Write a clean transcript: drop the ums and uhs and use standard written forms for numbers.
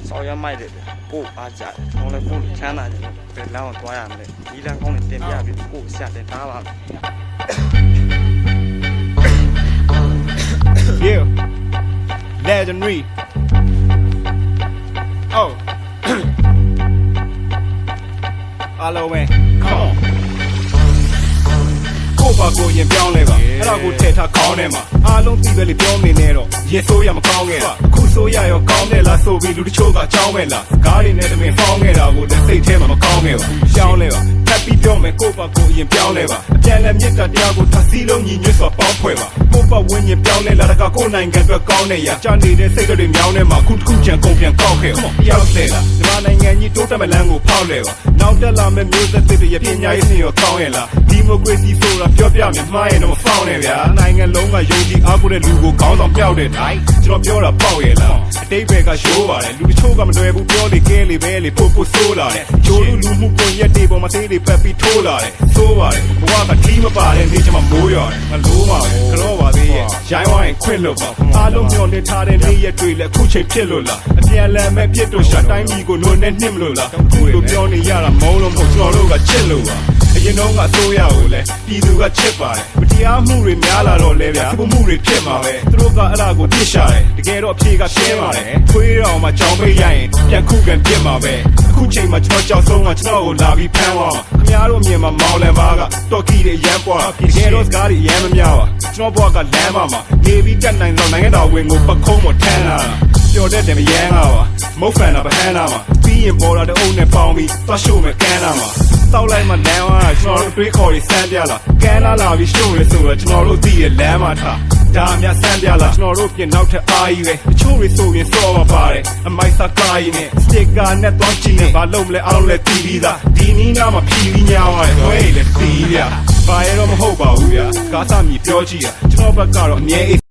ဆော်ရမိုက်တယ်ပို့အားကြတယ်ကျွန်တော်လည်းပို့ချမ်းသာတယ်ဘယ်လောက်သွားရမလဲဒီလမ်းကောင်းနေတင်ပြပြီးပို့ဆရာတင်ထားပါ Yeah, legendary. Oh, hello man, come on. ကိုပါကိုရင်ပြောင်းလဲပါအဲ့ဒါကိုထည့်ထားခေါင်းထဲမှာအားလုံးပြီးပဲလေပြောနေနေတော့ရေဆိုးရမကောင်းခဲ့တာအခုဆိုးရရောကောင်းတယ်လားဆိုပြီးလူတချို့ကအကြောင်းပဲလားစကားတွေနဲ့တမင်ဖောင်းခဲ့တာကိုလည်းစိတ်ထဲမှာမကောင်းခဲ့ပါရှောင်းလဲပါထပ်ပြီးပြောမယ်ကိုပါကိုရင်ပြောင်းလဲပါအပြန်လည်းမြစ်တာတရားကိုတစ်စီးလုံးညီညွတ်စွာပေါင်းဖွဲ့ပါကိုပါဝင်းရင်ပြောင်းလဲလာတကကိုနိုင်ငံအတွက်ကောင်းနေရကြာနေတဲ့စိတ်တွေမြောင်းနေမှာခုတစ်ခုချန်ကုန်ပြန်ကောက်ခဲ့ပါပြောင်းလဲလားဒီမှာနိုင်ငံကြီးတိုးတက်မဲ့လမ်းကိုဖောက်လဲပါနောက်တက်လာမဲ့မျိုးဆက်တွေရဲ့ပညာရေးစနစ်ကိုကောင်းရဲ့လားဒီမိုကရေစီဆိုတာပြောပြမယ်မှားရင်တော့မဖောင်းနဲ့ဗျာနိုင်ငံလုံးကယုံကြည်အားကိုးတဲ့လူကိုခေါင်းဆောင်ပြောက်တဲ့တိုင်းကျွန်တော်ပြောတာပေါက်ရဲ့လားအတိတ်ဘက်ကရှိုးပါတယ်လူတချို့ကမတွယ်ဘူးပြောလေကဲလေပဲလေပို့ဆိုးလာတယ်ဂျိုးလူမှုကွန်ရက်တွေပေါ်မှာသေးတွေပတ်ပြီးထိုးလာတယ်ဆိုးပါတယ်ဘဝကတီးမပါတယ်နေချင်မှမိုးရတယ်မလို့ပါဘူးကြောပါသေးရဲ့ရိုင်းဝိုင်းခွင့်လို့ပါအားလုံးမျောနေထားတဲ့နေ့ရက်တွေလည်းအခုချိန်ဖြစ်လို့လားအပြန်လန်မဲ့ပြစ်တို့ရှာတိုင်းကြီးကိုနိုးနဲ့နှိမ့်မလို့လားခုလိုပြောနေရတာမုန်းလို့မဟုတ်ကျွန်တော်တို့ကချစ်လို့ပါအရင်တော့ကအစိုးရကိုလည်းပြည်သူကချစ်ပါတယ်မတရားမှုတွေများလာတော့လဲဗျာသူမှုတွေဖြစ်မှာပဲသူတို့ကအဲ့ဒါကိုပြစ်ရှာတယ်တကယ်တော့အဖြေကရှင်းပါတယ်ခွေးတော်မှာကြောင်ပေးရရင်ပြန်ခုခံပြစ်မှာပဲအခုချိန်မှာကျွန်တော်ကြောက်ဆုံးကကျွန်တော်ကိုလာပြီးဖမ်းသွားမှာခင်ဗျားတို့မြင်မှာမောင်လန်ပါကတော်ကီတွေရမ်းပွားတကယ်တော့စကားတွေရမ်းမများပါကျွန်တော်ဘွားကလမ်းမှာနေပြီးတက်နိုင်တော့နိုင်ငံတော်ဝင်ကိုပခုံးမထမ်းလာပျော်တဲ့တယ်မရမ်းပါမုတ်ဖန်တာဗဟန်းလာမှာပြီးရင်ပေါ်လာတဲ့အုံနဲ့ပေါင်းပြီးသွားရှို့မယ်ကန်းလာမှာတောက်လိုက်မှလမ်းဝါကျွန်တော်တို့တွေးခေါ်ပြီးစမ်းပြလာကန်းလာပြီးရှို့ရဲဆိုတော့ကျွန်တော်တို့သိရလမ်းမှာထားဒါအများစမ်းပြလာကျွန်တော်တို့ပြင်နောက်ထပ်အားကြီးပဲတချို့တွေဆိုရင်စောပါပါတယ်အမိုက်စကားကြီးနဲ့စတစ်ကာနဲ့သွားကြည့်နေဘာလို့မလဲအားလုံးလည်းတီးပြီးသားဒီနီးနားမှာဖြီးပြီးညားသွားတယ်ဝဲလည်းတီးရဘာရတော့မဟုတ်ပါဘူးဗျာကားစမြည်ပြောကြည့်ရကျွန်တော်ဘက်ကတော့အမြဲ